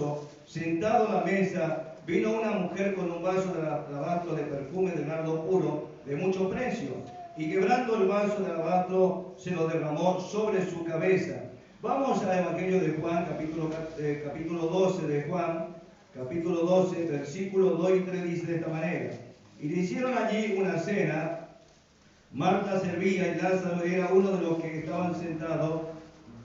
leproso, sentado a la mesa, vino una mujer con un vaso de alabastro de perfume de nardo puro, de mucho precio, y quebrando el vaso de alabastro, se lo derramó sobre su cabeza. Vamos al Evangelio de Juan, capítulo 12 de Juan, capítulo 12, versículos 2 y 3, dice de esta manera: y le hicieron allí una cena. Marta servía y Lázaro era uno de los que estaban sentados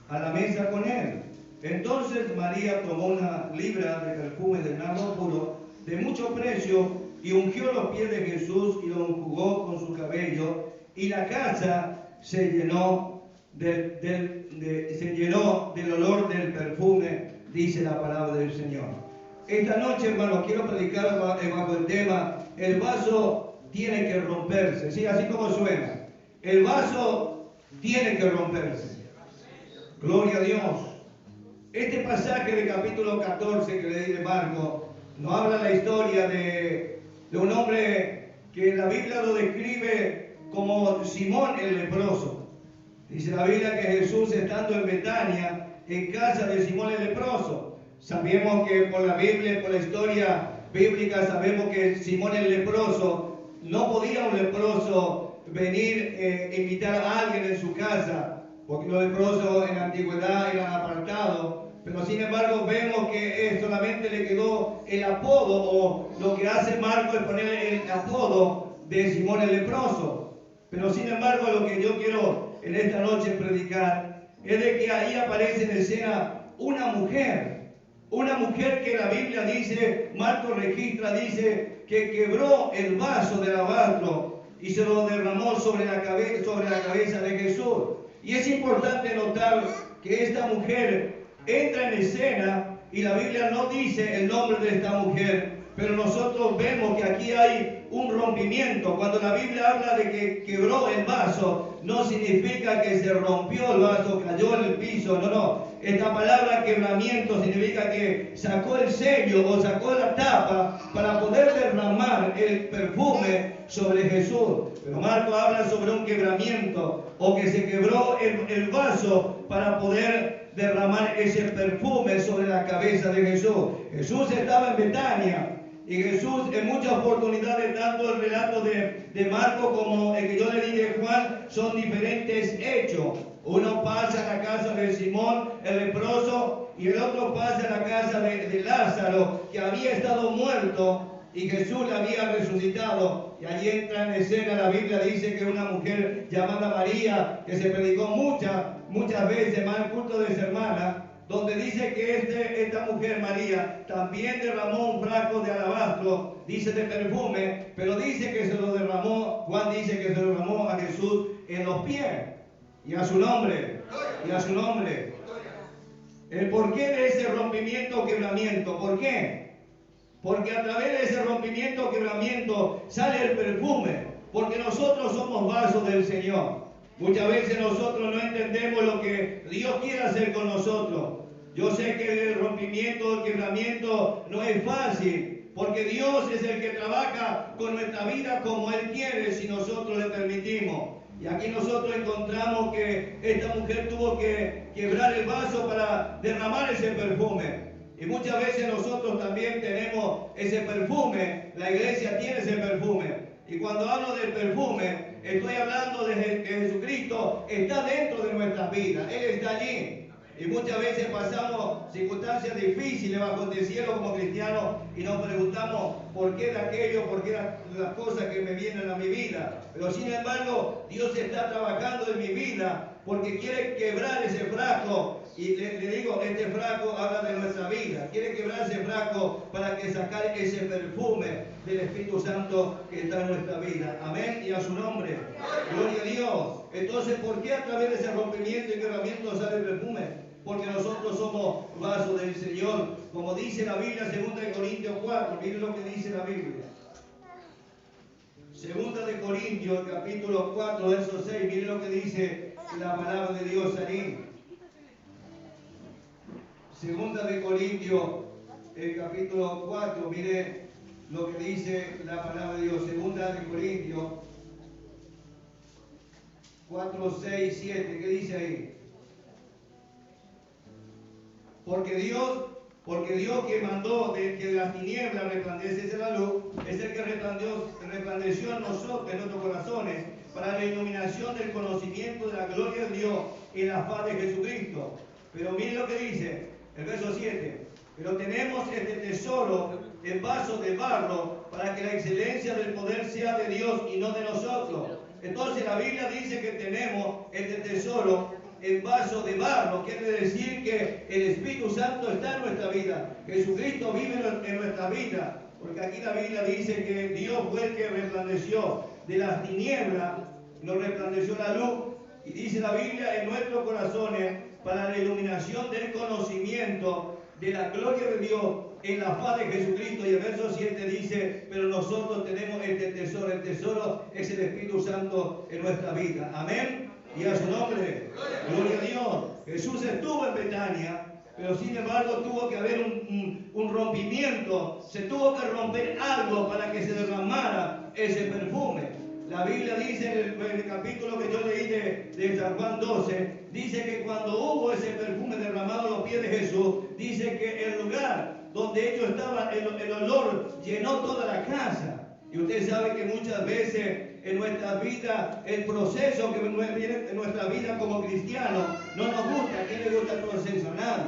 a la mesa con él. Entonces María tomó una libra de perfume de nardo puro, de mucho precio, y ungió los pies de Jesús y lo enjugó con su cabello, y la casa se llenó del olor del perfume, dice la palabra del Señor. Esta noche, hermanos, quiero predicar bajo el tema: el vaso tiene que romperse, ¿sí? Así como suena. El vaso tiene que romperse. Gloria a Dios. Este pasaje del capítulo 14 que leí de Marcos nos habla la historia de un hombre que la Biblia lo describe como Simón el leproso. Dice la Biblia que Jesús, estando en Betania, en casa de Simón el leproso. Sabemos que por la Biblia, por la historia bíblica, sabemos que Simón el leproso, no podía un leproso venir e invitar a alguien en su casa, porque los leprosos en la antigüedad eran apartados. Pero sin embargo vemos que solamente le quedó el apodo, o lo que hace Marcos es poner el apodo de Simón el leproso. Pero sin embargo lo que yo quiero en esta noche predicar es de que ahí aparece en escena una mujer que la Biblia dice, Marcos registra, dice que quebró el vaso de alabastro y se lo derramó sobre la cabeza de Jesús. Y es importante notar que esta mujer entra en escena y la Biblia no dice el nombre de esta mujer, pero nosotros vemos que aquí hay un rompimiento. Cuando la Biblia habla de que quebró el vaso, no significa que se rompió el vaso, cayó en el piso, no. Esta palabra quebramiento significa que sacó el sello o sacó la tapa para poder derramar el perfume sobre Jesús. Pero Marcos habla sobre un quebramiento, o que se quebró el vaso para poder derramar ese perfume sobre la cabeza de Jesús. Jesús estaba en Betania. Y Jesús, en muchas oportunidades, tanto el relato de Marcos como el que yo le di de Juan, son diferentes hechos. Uno pasa a la casa de Simón el leproso y el otro pasa a la casa de Lázaro, que había estado muerto y Jesús le había resucitado. Y allí entra en escena, la Biblia dice que una mujer llamada María, que se predicó muchas veces más el culto de su hermana, donde dice que esta mujer María también derramó un frasco de alabastro, dice de perfume, pero dice que se lo derramó, Juan dice que se lo derramó a Jesús en los pies, y a su nombre, El porqué de ese rompimiento o quebramiento, ¿por qué? Porque a través de ese rompimiento o quebramiento sale el perfume, porque nosotros somos vasos del Señor. Muchas veces nosotros no entendemos lo que Dios quiere hacer con nosotros. Yo sé que el rompimiento, el quebramiento no es fácil, porque Dios es el que trabaja con nuestra vida como Él quiere, si nosotros le permitimos. Y aquí nosotros encontramos que esta mujer tuvo que quebrar el vaso para derramar ese perfume. Y muchas veces nosotros también tenemos ese perfume, la iglesia tiene ese perfume. Y cuando hablo del perfume, estoy hablando de que Jesucristo está dentro de nuestras vidas, Él está allí. Y muchas veces pasamos circunstancias difíciles bajo el cielo como cristianos y nos preguntamos por qué de aquello, por qué las cosas que me vienen a mi vida. Pero sin embargo, Dios está trabajando en mi vida porque quiere quebrar ese frasco. Y le digo, este frasco habla de nuestra vida. Quiere quebrar ese frasco para que sacar ese perfume del Espíritu Santo que está en nuestra vida. Amén y a su nombre. Gloria a Dios. Entonces, ¿por qué a través de ese rompimiento y quebramiento sale el perfume? Porque nosotros somos vasos del Señor. Como dice la Biblia, 2 Corintios 4, miren lo que dice la Biblia. 2 Corintios, capítulo 4, verso 6, miren lo que dice la palabra de Dios allí. 2 Corintios, el capítulo 4, mire lo que dice la palabra de Dios. 2 Corintios 4, 6, 7, ¿qué dice ahí? Porque Porque Dios que mandó que de las tinieblas resplandeciese la luz, es el que resplandeció en nosotros, en nuestros corazones, para la iluminación del conocimiento de la gloria de Dios en la faz de Jesucristo. Pero miren lo que dice el verso 7. Pero tenemos este tesoro en vasos de barro, para que la excelencia del poder sea de Dios y no de nosotros. Entonces la Biblia dice que tenemos este tesoro en vaso de barro. Quiere decir que el Espíritu Santo está en nuestra vida. Jesucristo vive en nuestra vida. Porque aquí la Biblia dice que Dios fue el que resplandeció de las tinieblas, nos resplandeció la luz. Y dice la Biblia en nuestros corazones para la iluminación del conocimiento de la gloria de Dios en la faz de Jesucristo. Y el verso 7 dice, pero nosotros tenemos este tesoro. El tesoro es el Espíritu Santo en nuestra vida. Amén. Y a su nombre, gloria a Dios. Jesús estuvo en Betania, pero sin embargo tuvo que haber un rompimiento. Se tuvo que romper algo para que se derramara ese perfume. La Biblia dice en el capítulo que yo leí de San Juan 12, dice que cuando hubo ese perfume derramado a los pies de Jesús, dice que el lugar donde ellos estaban, el olor llenó toda la casa. Y usted sabe que muchas veces en nuestra vida, el proceso que viene en nuestra vida como cristianos, no nos gusta. ¿A quién le gusta el proceso? A nadie.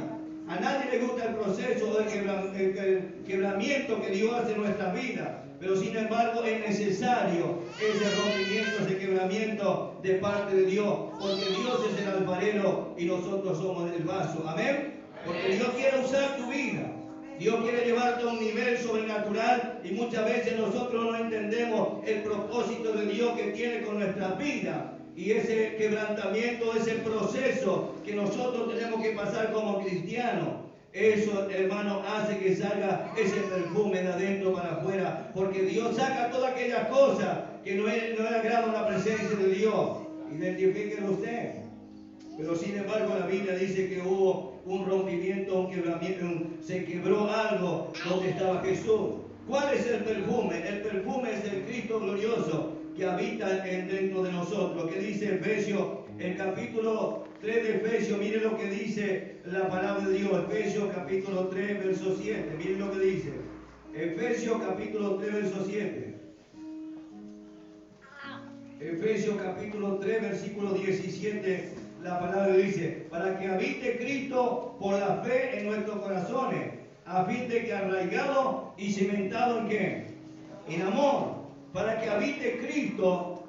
A nadie le gusta el proceso del quebramiento que Dios hace en nuestra vida. Pero sin embargo es necesario ese rompimiento, ese quebramiento de parte de Dios. Porque Dios es el alfarero y nosotros somos el vaso. Amén. Porque Dios quiere usar tu vida. Dios quiere llevarte a un nivel sobrenatural y muchas veces nosotros no entendemos el propósito de Dios que tiene con nuestra vida. Y ese quebrantamiento, ese proceso que nosotros tenemos que pasar como cristianos, eso, hermano, hace que salga ese perfume de adentro para afuera. Porque Dios saca todas aquellas cosas que no le agradan a la presencia de Dios. Identifíquelo usted. Pero sin embargo la Biblia dice que hubo un rompimiento, un quebramiento, se quebró algo donde estaba Jesús. ¿Cuál es el perfume? El perfume es el Cristo glorioso que habita dentro de nosotros. ¿Qué dice Efesios? El capítulo 3 de Efesios, mire lo que dice la palabra de Dios. Efesios capítulo 3, verso 7. Mire lo que dice. Efesios capítulo 3, verso 7. Efesios capítulo 3, versículo 17. La palabra dice, para que habite Cristo por la fe en nuestros corazones, a fin de que arraigado y cimentado en ¿qué? En amor. Para que habite Cristo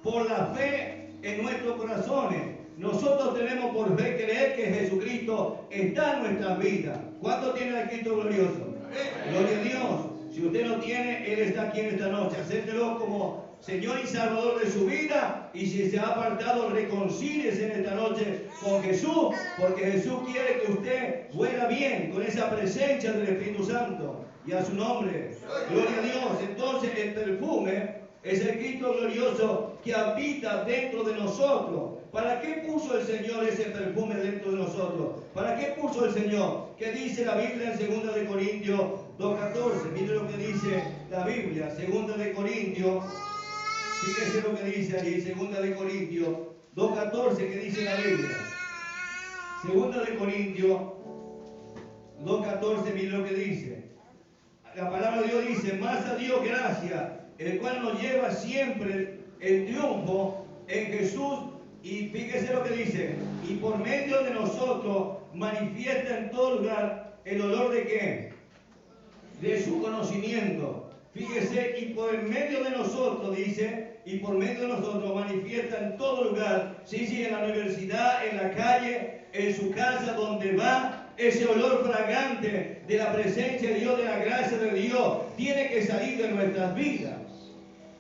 por la fe en nuestros corazones. Nosotros tenemos por fe creer que Jesucristo está en nuestras vidas. ¿Cuánto tiene el Cristo glorioso? Gloria a Dios. Si usted no tiene, Él está aquí en esta noche. Acéptelo como Señor y Salvador de su vida, y si se ha apartado, reconcíliese en esta noche con Jesús, porque Jesús quiere que usted vuela bien con esa presencia del Espíritu Santo. Y a su nombre, gloria a Dios. Entonces el perfume es el Cristo glorioso que habita dentro de nosotros. ¿Para qué puso el Señor ese perfume dentro de nosotros? ¿Para qué puso el Señor? ¿Qué dice la Biblia en 2 de Corintios 2:14? Mire lo que dice la Biblia, 2 de Corintios. Fíjese lo que dice allí, 2 de Corintios 2:14, que dice la Biblia. 2 de Corintios 2:14, mire lo que dice. La palabra de Dios dice, más a Dios gracias, el cual nos lleva siempre en triunfo en Jesús. Y fíjese lo que dice, y por medio de nosotros manifiesta en todo lugar el olor de ¿qué? De su conocimiento. Fíjese, y por medio de nosotros, dice, y por medio de nosotros manifiesta en todo lugar, sí, en la universidad, en la calle, en su casa, donde va, ese olor fragante de la presencia de Dios, de la gracia de Dios, tiene que salir de nuestras vidas.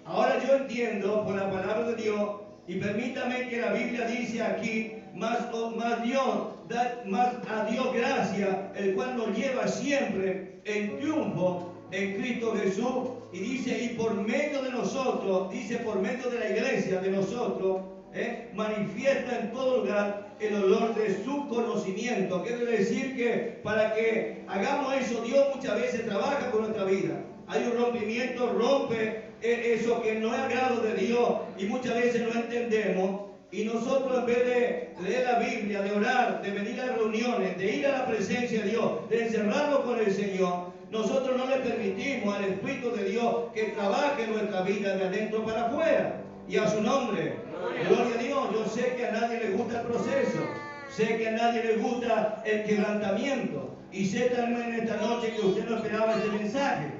Ahora yo entiendo por la palabra de Dios, y permítame que la Biblia dice aquí, más a Dios gracia, el cual nos lleva siempre en triunfo en Cristo Jesús. Y dice, y por medio de nosotros, dice, por medio de la iglesia de nosotros, manifiesta en todo lugar el olor de su conocimiento. Quiere decir que para que hagamos eso, Dios muchas veces trabaja con nuestra vida. Hay un rompimiento, rompe eso que no es agrado de Dios, y muchas veces no entendemos Y nosotros, en vez de leer la Biblia, de orar, de venir a reuniones, de ir a la presencia de Dios, de encerrarnos con el Señor, nosotros no le permitimos al Espíritu de Dios que trabaje en nuestra vida de adentro para afuera. Y a su nombre, gloria a Dios. Yo sé que a nadie le gusta el proceso, sé que a nadie le gusta el quebrantamiento, y sé también en esta noche que usted no esperaba este mensaje.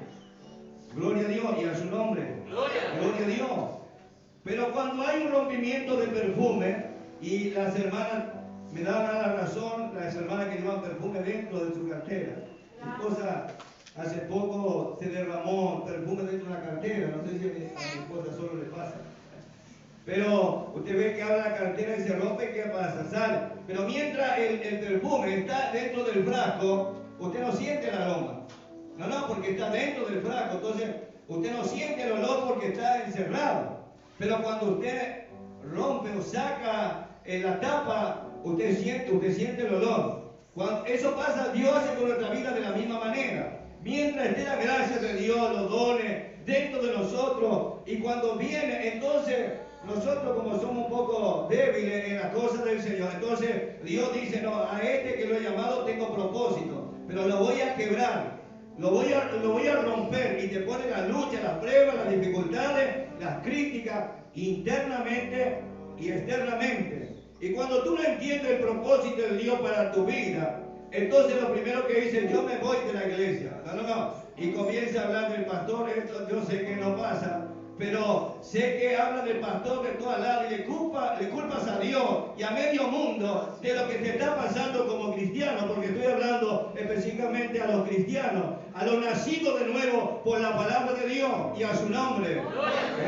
Gloria a Dios y a su nombre. Gloria a Dios. Pero cuando hay un rompimiento de perfume, y las hermanas me daban la razón, las hermanas que llevan perfume dentro de su cartera. Mi esposa hace poco se derramó perfume dentro de la cartera, no sé si a mi esposa solo le pasa. Pero usted ve que abre la cartera y se rompe, ¿qué pasa? Sale. Pero mientras el perfume está dentro del frasco, usted no siente el aroma. No, porque está dentro del frasco. Entonces, usted no siente el olor porque está encerrado. Pero cuando usted rompe o saca la tapa, usted siente el olor. Cuando eso pasa, Dios hace con nuestra vida de la misma manera. Mientras esté la gracia de Dios, los dones dentro de nosotros, y cuando viene, entonces nosotros, como somos un poco débiles en las cosas del Señor, entonces Dios dice: no, a este que lo he llamado tengo propósito, pero lo voy a quebrar, lo voy a romper, y te pone la lucha, las pruebas, las dificultades, las críticas, internamente y externamente. Y cuando tú no entiendes el propósito de Dios para tu vida, entonces lo primero que dice: yo me voy de la iglesia. No. Y comienza a hablar del pastor. Esto yo sé que no pasa, pero sé que habla del pastor de todas lados, y le culpas a Dios y a medio mundo de lo que te está pasando como cristiano, porque estoy hablando específicamente a los cristianos, a los nacidos de nuevo por la palabra de Dios y a su nombre.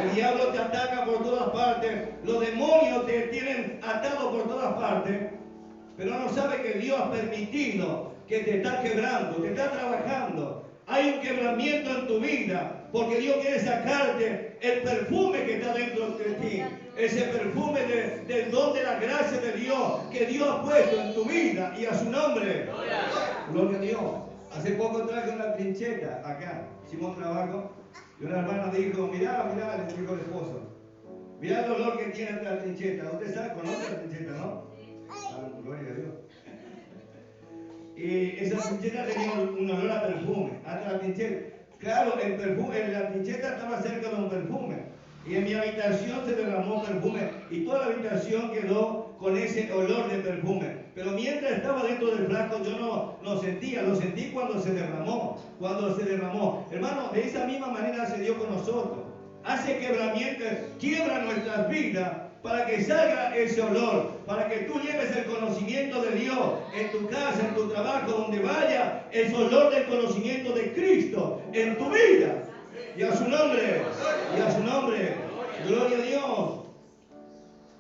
El diablo te ataca por todas partes, los demonios te tienen atado por todas partes, pero no sabe que Dios ha permitido que te está quebrando, te está trabajando. Hay un quebramiento en tu vida, porque Dios quiere sacarte el perfume que está dentro de ti, ese perfume del don de la gracia de Dios que Dios ha puesto en tu vida, y a su nombre. Gloria a Dios. Hace poco traje una trincheta acá, hicimos un trabajo, y una hermana dijo: mirá, le dijo el esposo, mirá el olor que tiene esta trincheta. Usted sabe, conoce la trincheta, ¿no? Gloria a Dios. Y esa trincheta tenía un olor a perfume, hasta la trincheta. Claro, el perfume, la trincheta estaba cerca de un perfume, y en mi habitación se derramó perfume, y toda la habitación quedó con ese olor de perfume. Pero mientras estaba dentro del frasco, yo no lo sentía, lo sentí cuando se derramó. Hermano, de esa misma manera hace Dios con nosotros. Hace quebramientos, quiebra nuestras vidas, para que salga ese olor, para que tú lleves el conocimiento de Dios en tu casa, en tu trabajo, donde vaya, ese olor del conocimiento de Cristo en tu vida. Y a su nombre, gloria a Dios.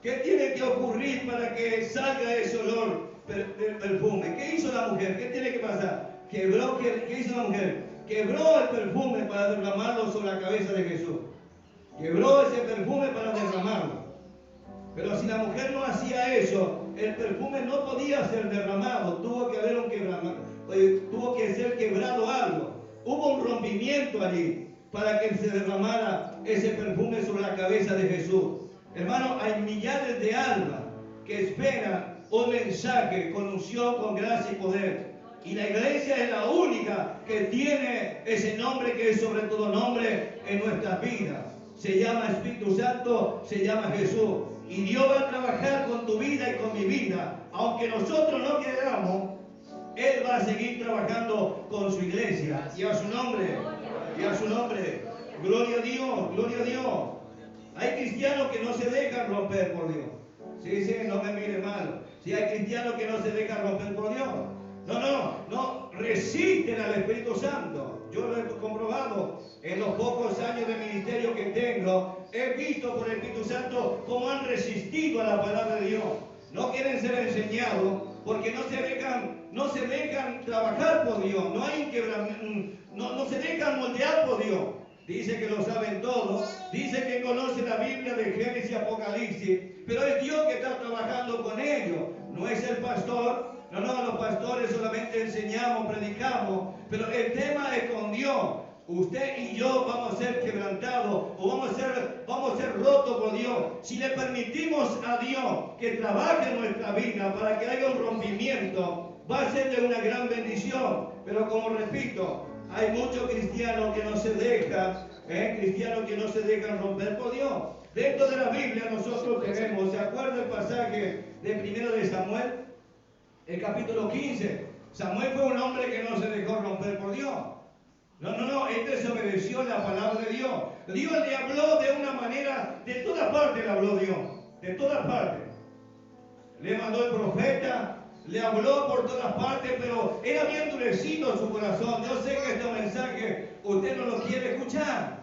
¿Qué tiene que ocurrir para que salga ese olor del perfume? ¿Qué hizo la mujer? ¿Qué tiene que pasar? ¿Qué hizo la mujer? Quebró el perfume para derramarlo sobre la cabeza de Jesús. Quebró ese perfume para derramarlo. Pero si la mujer no hacía eso, el perfume no podía ser derramado. Tuvo que haber tuvo que ser quebrado algo. Hubo un rompimiento allí para que se derramara ese perfume sobre la cabeza de Jesús. Hermano, hay millares de almas que esperan un mensaje con unción, con gracia y poder. Y la iglesia es la única que tiene ese nombre que es sobre todo nombre en nuestras vidas. Se llama Espíritu Santo, se llama Jesús. Y Dios va a trabajar con tu vida y con mi vida. Aunque nosotros no queramos, Él va a seguir trabajando con su iglesia. Y a su nombre, Gloria a Dios, gloria a Dios. Hay cristianos que no se dejan romper por Dios. Sí, no me mire mal. Si hay cristianos que no se dejan romper por Dios. No, resisten al Espíritu Santo. Yo lo he comprobado en los pocos años de ministerio que tengo. He visto por el Espíritu Santo cómo han resistido a la palabra de Dios. No quieren ser enseñados porque no se dejan trabajar por Dios. No se dejan moldear por Dios. Dice que lo saben todo, dice que conoce la Biblia de Génesis y Apocalipsis, pero es Dios que está trabajando con ellos, no es el pastor. No, los pastores solamente enseñamos, predicamos, pero el tema es con Dios. Usted y yo vamos a ser quebrantados o vamos a ser rotos por Dios. Si le permitimos a Dios que trabaje en nuestra vida para que haya un rompimiento, va a ser de una gran bendición. Pero como repito, hay muchos cristianos que no se dejan, romper por Dios. Dentro de la Biblia nosotros tenemos, ¿se acuerda el pasaje de 1 de Samuel? El capítulo 15. Samuel fue un hombre que no se dejó romper por Dios. No, él desobedeció la palabra de Dios. Dios le habló de una manera, de todas partes le habló Dios, de todas partes. Le mandó el profeta, le habló por todas partes, pero él había endurecido su corazón. Yo sé que este mensaje usted no lo quiere escuchar,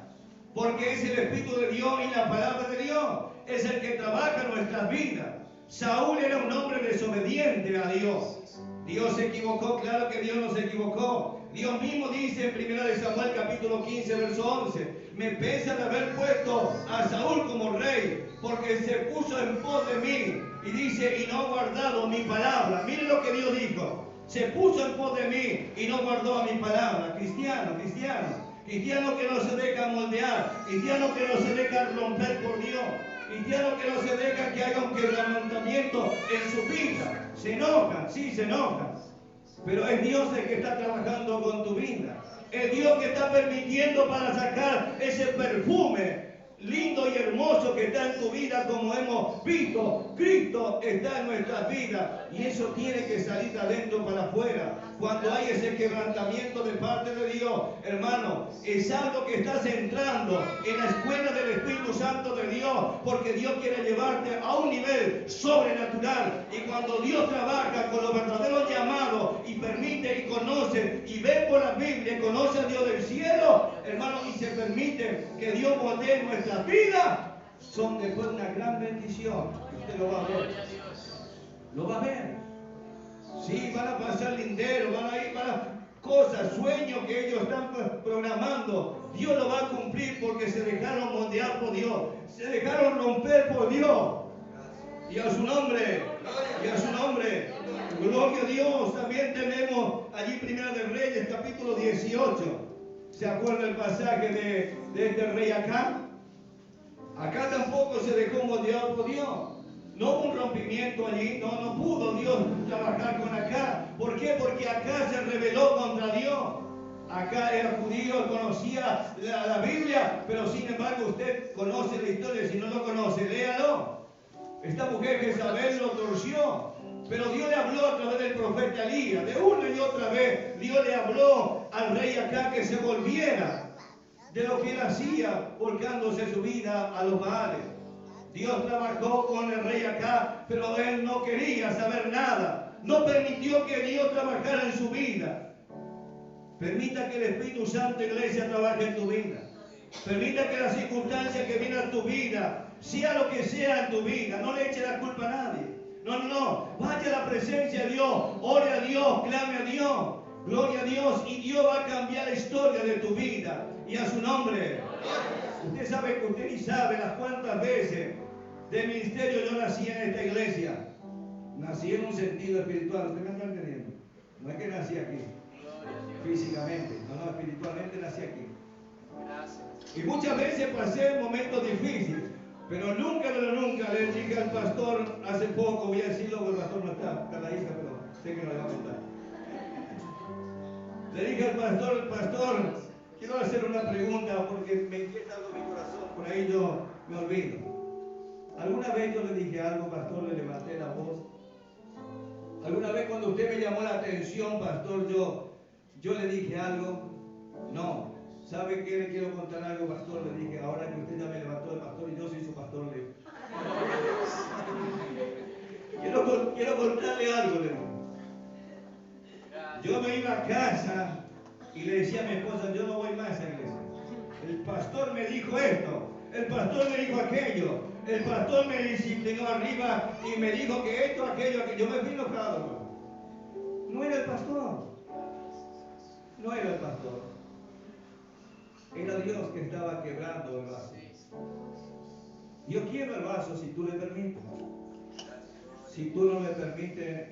porque es el Espíritu de Dios y la palabra de Dios, es el que trabaja en nuestras vidas. Saúl era un hombre desobediente a Dios. Dios se equivocó, claro que Dios no se equivocó. Dios mismo dice en 1 de Samuel capítulo 15 verso 11: me pesa de haber puesto a Saúl como rey, porque se puso en pos de mí. Y dice, y no ha guardado mi palabra. Miren lo que Dios dijo: se puso en pos de mí y no guardó mi palabra. Cristiano que no se deja moldear, cristiano que no se deja romper por Dios, cristiano que no se deja que haya un quebrantamiento en su vida. Se enojan, sí, se enojan, pero es Dios el que está trabajando con tu vida. Es Dios que está permitiendo para sacar ese perfume lindo y hermoso que está en tu vida, como hemos visto. Cristo está en nuestras vidas y eso tiene que salir de adentro para afuera. Cuando hay ese quebrantamiento de parte de Dios, hermano, es algo que estás entrando en la escuela del Espíritu Santo de Dios, porque Dios quiere llevarte a un nivel sobrenatural. Y cuando Dios trabaja con los verdaderos llamados y permite y conoce y ve por la Biblia y conoce a Dios del cielo, hermano, y se permite que Dios moldee nuestra vida, son después una gran bendición. Usted lo va a ver. Lo va a ver. Sí, van a pasar linderos, van a ir para cosas, sueños que ellos están programando. Dios lo va a cumplir porque se dejaron moldear por Dios. Se dejaron romper por Dios. Y a su nombre, gloria a Dios. También tenemos allí 1 de Reyes, capítulo 18. ¿Se acuerda el pasaje de este rey Acab? Acá tampoco se dejó moldear por Dios. No hubo un rompimiento allí, no pudo Dios trabajar con Acab. ¿Por qué? Porque Acab se rebeló contra Dios. Acab era judío, conocía la Biblia, pero sin embargo usted conoce la historia. Si no lo conoce, léalo. Esta mujer Jezabel lo torció, pero Dios le habló a través del profeta Elías. De una y otra vez Dios le habló al rey Acab que se volviera de lo que él hacía, volcándose su vida a los Baales. Dios trabajó con el rey Acab, pero él no quería saber nada. No permitió que Dios trabajara en su vida. Permita que el Espíritu Santo, iglesia, trabaje en tu vida. Permita que la circunstancia que viene a tu vida, sea lo que sea en tu vida, no le eche la culpa a nadie. No. Vaya a la presencia de Dios, ore a Dios, clame a Dios. Gloria a Dios, y Dios va a cambiar la historia de tu vida. Y a su nombre. Usted sabe que usted ni sabe las cuantas veces de ministerio yo nací en esta iglesia. Nací en un sentido espiritual. ¿Usted me está entendiendo? No es que nací aquí físicamente, no, espiritualmente nací aquí. Y muchas veces pasé momentos difíciles, pero nunca le dije al pastor hace poco, voy a decirlo porque el pastor no está la hija, pero sé que no le va a contar. Le dije al pastor, quiero hacer una pregunta porque me inquieta algo mi corazón, por ahí yo me olvido. ¿Alguna vez yo le dije algo, pastor, le levanté la voz? ¿Alguna vez cuando usted me llamó la atención, pastor, yo le dije algo? No. ¿Sabe qué? Le quiero contar algo, pastor. Le dije, ahora que usted ya me levantó de pastor y yo soy su pastor, quiero contarle algo, le digo. Yo me iba a casa y le decía a mi esposa, yo no voy más a esa iglesia. El pastor me dijo esto, el pastor me dijo aquello, el pastor me disciplinó arriba y me dijo que esto, aquello. Yo me fui enojado. No era el pastor. No era el pastor. Era Dios que estaba quebrando el vaso. Dios quiebra el vaso si tú le permites. Si tú no le permites,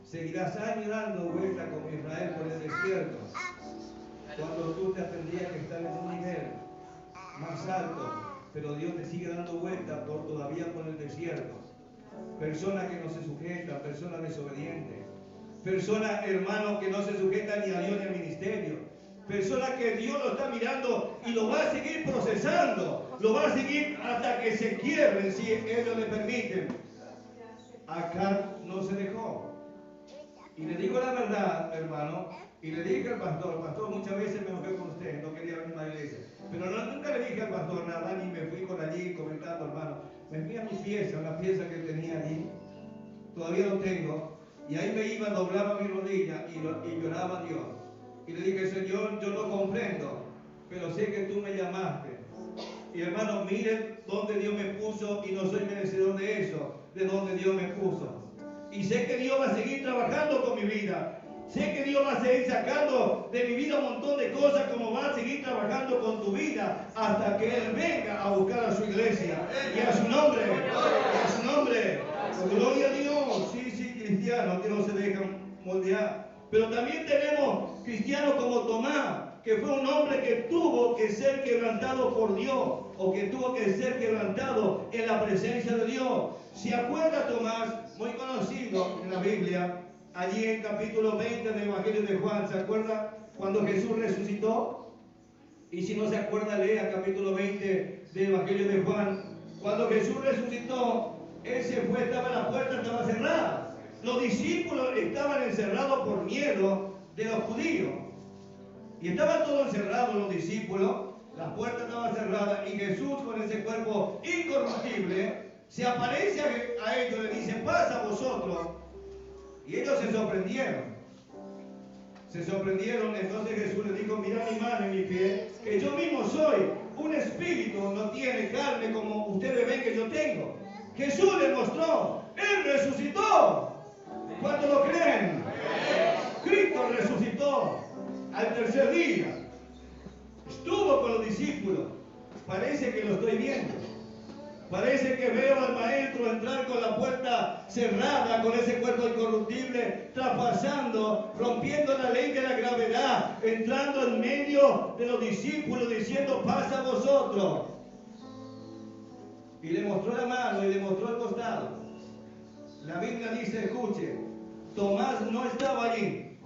seguirás años dando vuelta como Israel por el desierto. Cuando tú resulta tendría que estar en un nivel más alto, pero Dios te sigue dando vuelta por todavía por el desierto. Personas que no se sujetan, personas desobedientes, personas, hermanos, que no se sujetan ni a Dios ni al ministerio, personas que Dios lo está mirando y lo va a seguir procesando, lo va a seguir hasta que se quiebren si ellos le permiten. Acá no se dejó. Y le digo la verdad, hermano, y le dije al pastor, muchas veces me enojé con usted, no quería venir a la iglesia, pero nunca le dije al pastor nada, ni me fui con allí comentando, hermano. Me fui a mi pieza, una pieza que tenía allí, todavía lo tengo, y ahí me iba, doblaba mi rodilla y lloraba a Dios. Y le dije, Señor, yo no comprendo, pero sé que tú me llamaste. Y hermano, miren dónde Dios me puso y no soy merecedor de eso, de donde Dios me puso. Y sé que Dios va a seguir trabajando con mi vida. Sé que Dios va a seguir sacando de mi vida un montón de cosas, como va a seguir trabajando con tu vida hasta que Él venga a buscar a su iglesia. Y a su nombre, y a su nombre. Gloria a Dios. Sí, cristianos que no se dejan moldear. Pero también tenemos cristianos como Tomás, que fue un hombre que tuvo que ser quebrantado por Dios, o que tuvo que ser quebrantado en la presencia de Dios. ¿Se acuerda Tomás? Muy conocido en la Biblia, allí en capítulo 20 del Evangelio de Juan. ¿Se acuerda cuando Jesús resucitó? Y si no se acuerda, lea capítulo 20 del Evangelio de Juan. Cuando Jesús resucitó, Él se fue, la puerta estaba cerrada. Los discípulos estaban encerrados por miedo de los judíos. Y estaban todos encerrados los discípulos, la puerta estaba cerrada y Jesús con ese cuerpo incorruptible se aparece a ellos, le dice, pasa a vosotros. Y ellos se sorprendieron. Entonces Jesús les dijo, mira mi mano y mi pie, que yo mismo soy. Un espíritu no tiene carne como ustedes ven que yo tengo. Jesús les mostró, Él resucitó. ¿Cuántos lo creen? Cristo resucitó al tercer día. Estuvo con los discípulos. Parece que lo estoy viendo. Parece que veo al maestro entrar con la puerta cerrada, con ese cuerpo incorruptible, traspasando, rompiendo la ley de la gravedad, entrando en medio de los discípulos, diciendo, pasa a vosotros. Y le mostró la mano y le mostró el costado. La Biblia dice, escuche, Tomás no estaba allí.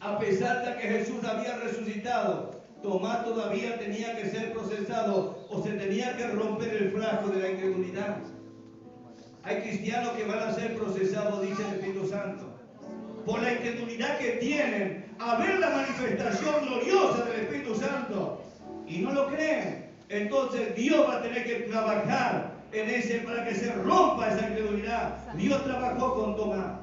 A pesar de que Jesús había resucitado, Tomás todavía tenía que ser procesado o se tenía que romper el frasco de la incredulidad. Hay cristianos que van a ser procesados, dice el Espíritu Santo, por la incredulidad que tienen a ver la manifestación gloriosa del Espíritu Santo y no lo creen. Entonces Dios va a tener que trabajar en ese para que se rompa esa incredulidad. Dios trabajó con Tomás.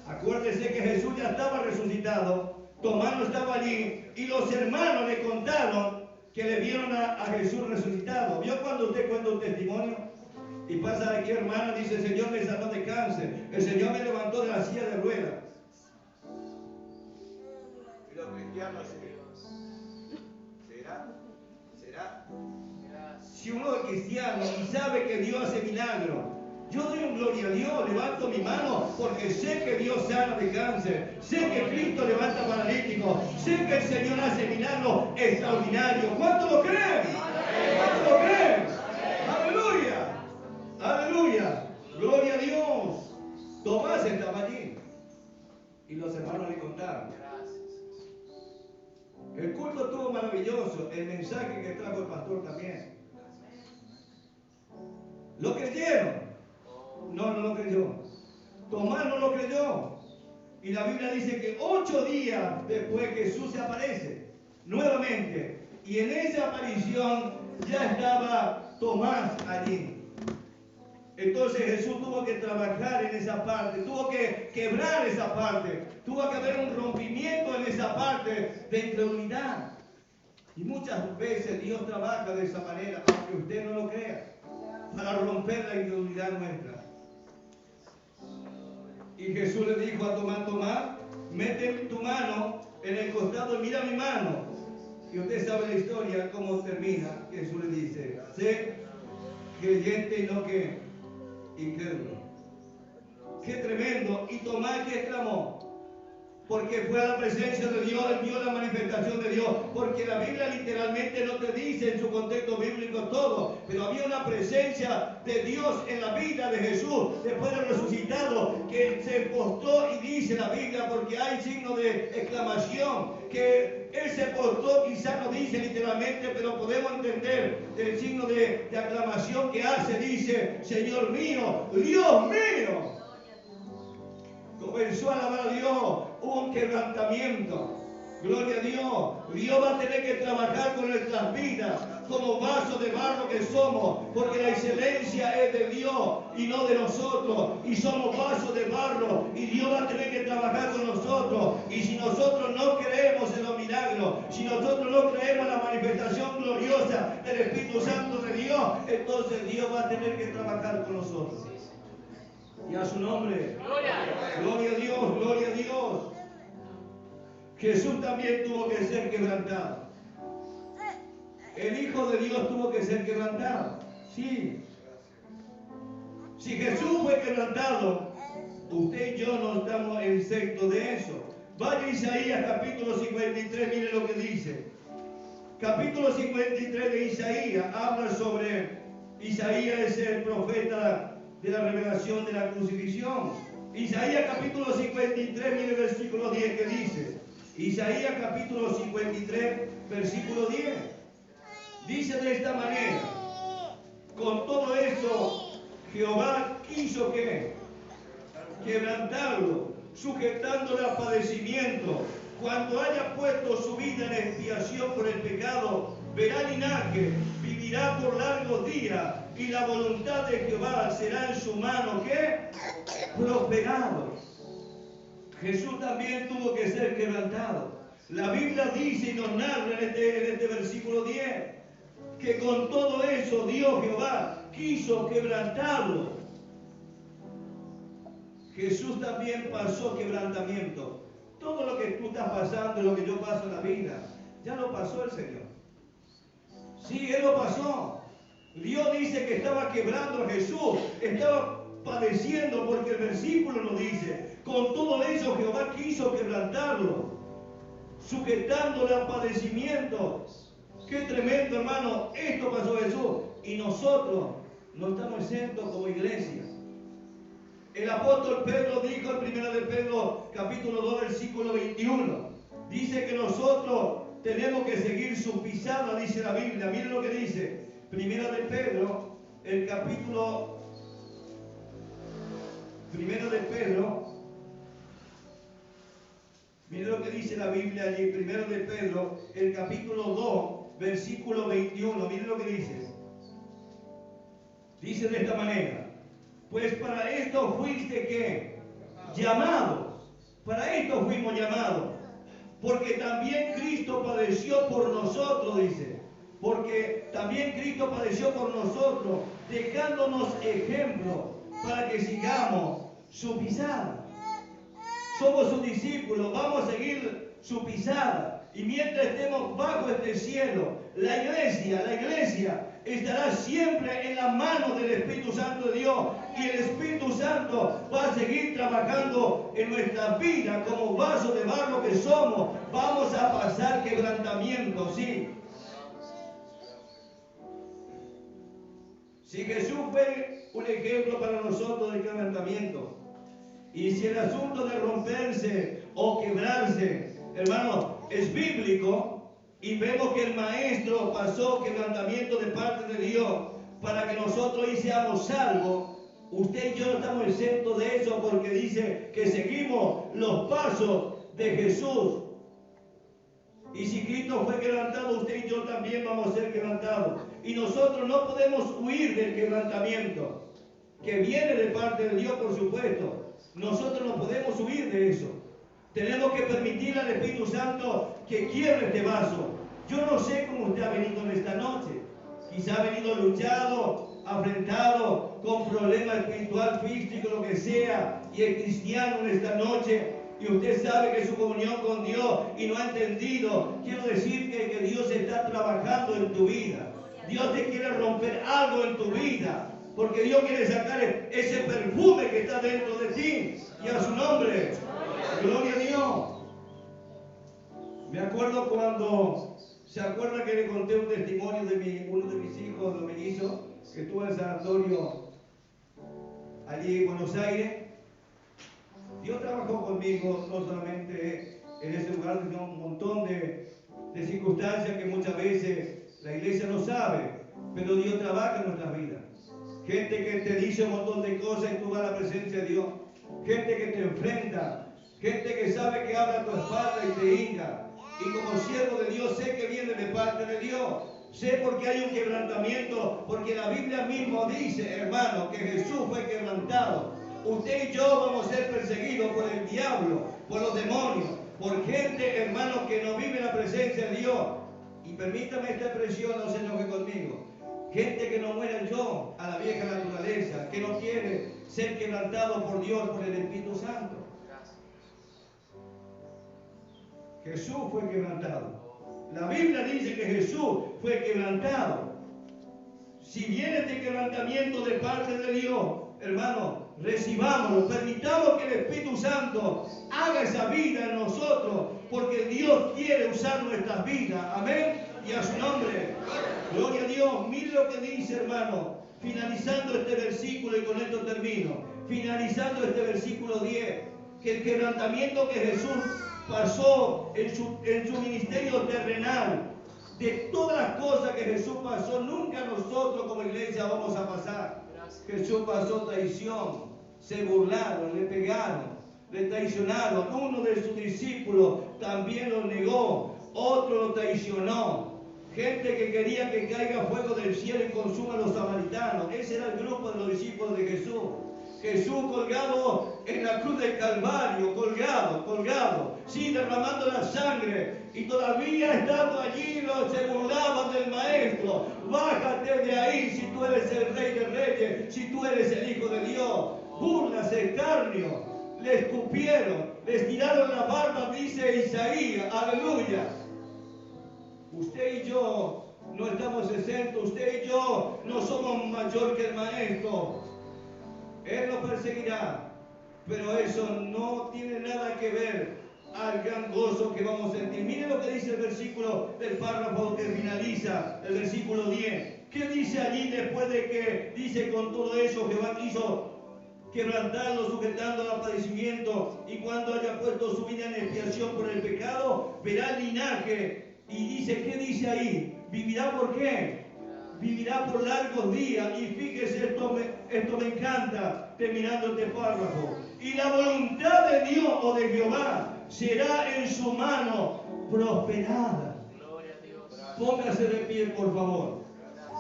Acuérdese que Jesús ya estaba resucitado, Tomás no estaba allí y los hermanos le contaron que le vieron a Jesús resucitado. ¿Vio cuando usted cuenta un testimonio? Y pasa de aquí, hermano, dice, el Señor me sanó de cáncer, el Señor me levantó de la silla de ruedas. Y los cristianos, ¿será? Si uno es cristiano y sabe que Dios hace milagros, yo doy un gloria a Dios, levanto mi mano porque sé que Dios sana de cáncer, sé que Cristo levanta paralíticos, sé que el Señor hace milagros extraordinarios. ¿Cuánto lo creen? ¿Cuánto lo creen? ¡Aleluya! ¡Aleluya! ¡Gloria a Dios! Tomás estaba allí y los hermanos le contaron. El culto estuvo maravilloso, el mensaje que trajo el pastor también. ¿Lo creyeron? No lo creyó. Tomás no lo creyó. Y la Biblia dice que 8 días después Jesús se aparece nuevamente. Y en esa aparición ya estaba Tomás allí. Entonces Jesús tuvo que trabajar en esa parte, tuvo que quebrar esa parte, tuvo que haber un rompimiento en esa parte de incredulidad. Y muchas veces Dios trabaja de esa manera, aunque usted no lo crea, para romper la incredulidad nuestra. Y Jesús le dijo a Tomás, Tomás, mete tu mano en el costado y mira mi mano. Y usted sabe la historia, cómo termina. Jesús le dice, sé creyente y no que incrédulo. Qué tremendo. Y Tomás que exclamó, porque fue a la presencia de Dios, él vio la manifestación manifestación de Dios, porque la Biblia literalmente no te dice en su contexto bíblico todo, pero había una presencia de Dios en la vida de Jesús después de resucitado, que se postró, y dice la Biblia, porque hay signo de exclamación, que Él se postró, quizás no dice literalmente, pero podemos entender el signo de aclamación que hace, dice: Señor mío, Dios mío. Comenzó a alabar a Dios, hubo un quebrantamiento. Gloria a Dios. Dios va a tener que trabajar con nuestras vidas como vasos de barro que somos, porque la excelencia es de Dios y no de nosotros, y somos vasos de barro, y Dios va a tener que trabajar con nosotros. Y si nosotros no creemos en los milagros, si nosotros no creemos en la manifestación gloriosa del Espíritu Santo de Dios, entonces Dios va a tener que trabajar con nosotros. Y a su nombre, gloria a Dios, gloria a Dios. Jesús también tuvo que ser quebrantado. El Hijo de Dios tuvo que ser quebrantado. Sí. Si Jesús fue quebrantado, usted y yo no estamos exentos de eso. Vaya a Isaías capítulo 53, mire lo que dice. Capítulo 53 de Isaías habla sobre... Isaías es el profeta de la revelación de la crucifixión. Isaías capítulo 53, mire el versículo 10 que dice. Isaías capítulo 53, versículo 10. Dice de esta manera: con todo eso, Jehová quiso que quebrantarlo, sujetándole a padecimiento. Cuando haya puesto su vida en expiación por el pecado, verá linaje, vivirá por largos días, y la voluntad de Jehová será en su mano, ¿qué? Prosperado. Jesús también tuvo que ser quebrantado. La Biblia dice y nos narra en este versículo 10 que con todo eso Dios Jehová quiso quebrantarlo. Jesús también pasó quebrantamiento. Todo lo que tú estás pasando, lo que yo paso en la vida, ya lo pasó el Señor. Sí, Él lo pasó. Dios dice que estaba quebrando a Jesús, estaba padeciendo, porque el versículo lo dice. Con todo eso Jehová quiso quebrantarlo, sujetándole a padecimiento. Qué tremendo, hermano. Esto pasó a Jesús. Y nosotros no estamos exentos como iglesia. El apóstol Pedro dijo en 1 de Pedro capítulo 2 versículo 21. Dice que nosotros tenemos que seguir su pisada, dice la Biblia. Miren lo que dice. 1 de Pedro, el capítulo 1 de Pedro. Miren lo que dice la Biblia allí. 1 de Pedro, el capítulo 2, versículo 21. Miren lo que dice. Dice de esta manera: pues para esto fuiste ¿qué? Llamados. Para esto fuimos llamados. Porque también Cristo padeció por nosotros, dice. Porque también Cristo padeció por nosotros, dejándonos ejemplo para que sigamos su pisada. Somos sus discípulos, vamos a seguir su pisada. Y mientras estemos bajo este cielo, la iglesia estará siempre en la mano del Espíritu Santo de Dios. Y el Espíritu Santo va a seguir trabajando en nuestra vida como vasos de barro que somos. Vamos a pasar quebrantamiento, sí. Si Jesús fue un ejemplo para nosotros de quebrantamiento, y si el asunto de romperse o quebrarse, hermano, es bíblico, y vemos que el Maestro pasó quebrantamiento de parte de Dios para que nosotros hoy seamos salvos, usted y yo no estamos exentos de eso, porque dice que seguimos los pasos de Jesús. Y si Cristo fue quebrantado, usted y yo también vamos a ser quebrantados. Y nosotros no podemos huir del quebrantamiento, que viene de parte de Dios, por supuesto. Nosotros no podemos huir de eso. Tenemos que permitir al Espíritu Santo que quiebre este vaso. Yo no sé cómo usted ha venido en esta noche. Quizá ha venido luchado, afrentado, con problemas espiritual, físico, lo que sea, y es cristiano en esta noche. Y usted sabe que su comunión con Dios y no ha entendido. Quiero decir que Dios está trabajando en tu vida. Dios te quiere romper algo en tu vida, porque Dios quiere sacar ese perfume que está dentro de ti. Y a su nombre, gloria a Dios. Me acuerdo cuando, ¿se acuerda que le conté un testimonio de uno de mis hijos, los mellizos, que estuvo en el sanatorio allí en Buenos Aires? Dios trabajó conmigo, no solamente en ese lugar, sino un montón de circunstancias que muchas veces la iglesia no sabe, pero Dios trabaja en nuestras vidas. Gente que te dice un montón de cosas y tú vas a la presencia de Dios. Gente que te enfrenta, gente que sabe que habla a tu espalda y te hinca. Y como siervo de Dios sé que viene de parte de Dios. Sé porque hay un quebrantamiento, porque la Biblia mismo dice, hermano, que Jesús fue quebrantado. Usted y yo vamos a ser perseguidos por el diablo, por los demonios, por gente, hermano, que no vive en la presencia de Dios. Y permítame esta expresión, no se enoje conmigo. Gente que no muere yo a la vieja naturaleza, que no quiere ser quebrantado por Dios, por el Espíritu Santo. Jesús fue quebrantado. La Biblia dice que Jesús fue quebrantado. Si viene este quebrantamiento de parte de Dios, hermano, recibámoslo, permitamos que el Espíritu Santo haga esa vida en nosotros, porque Dios quiere usar nuestras vidas. Amén. Y a su nombre. Gloria a Dios. Mire lo que dice, hermano, finalizando este versículo, y con esto termino. Finalizando este versículo 10, que el quebrantamiento que Jesús pasó en su ministerio terrenal, de todas las cosas que Jesús pasó, nunca nosotros como iglesia vamos a pasar. Jesús pasó traición, se burlaron, le pegaron, le traicionaron. Uno de sus discípulos también lo negó, otro lo traicionó. Gente que quería que caiga fuego del cielo y consuma a los samaritanos. Ese era el grupo de los discípulos de Jesús. Jesús colgado en la cruz del Calvario, colgado, sí, derramando la sangre, y todavía estando allí se burlaban del Maestro. Bájate de ahí si tú eres el Rey de Reyes, si tú eres el Hijo de Dios. Burlas, escarnio, le escupieron, les tiraron la barba, dice Isaías, aleluya. Usted y yo no estamos exentos, usted y yo no somos mayor que el Maestro. Él nos perseguirá, pero eso no tiene nada que ver al gran gozo que vamos a sentir. Mire lo que dice el versículo del párrafo que finaliza, el versículo 10. ¿Qué dice allí después de que dice con todo eso Jehová quiso quebrantarlo, sujetando al padecimiento, y cuando haya puesto su vida en expiación por el pecado, verá el linaje? Y dice, ¿qué dice ahí? ¿Vivirá por qué? Vivirá por largos días. Y fíjese, esto me encanta, terminando este párrafo. Y la voluntad de Dios o de Jehová será en su mano prosperada. Póngase de pie, por favor.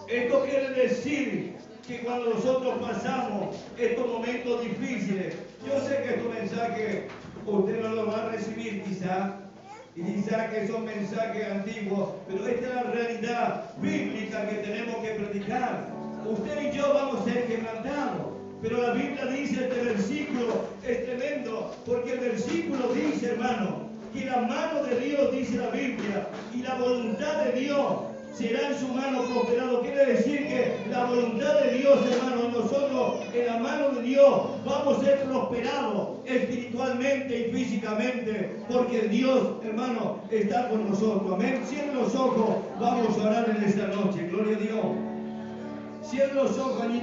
Esto quiere decir que cuando nosotros pasamos estos momentos difíciles, yo sé que estos mensajes usted no los va a recibir quizá, y dice que son mensajes antiguos, pero esta es la realidad bíblica que tenemos que predicar. Usted y yo vamos a ser quebrantados, pero la Biblia dice, este versículo es tremendo, porque el versículo dice, hermano, que la mano de Dios, dice la Biblia, y la voluntad de Dios será en su mano prosperado. Quiere decir que la voluntad de Dios, hermano, nosotros en la mano de Dios vamos a ser prosperados espiritualmente y físicamente, porque Dios, hermano, está con nosotros. Amén. Cierren los ojos, vamos a orar en esta noche. Gloria a Dios. Cierren los ojos allí.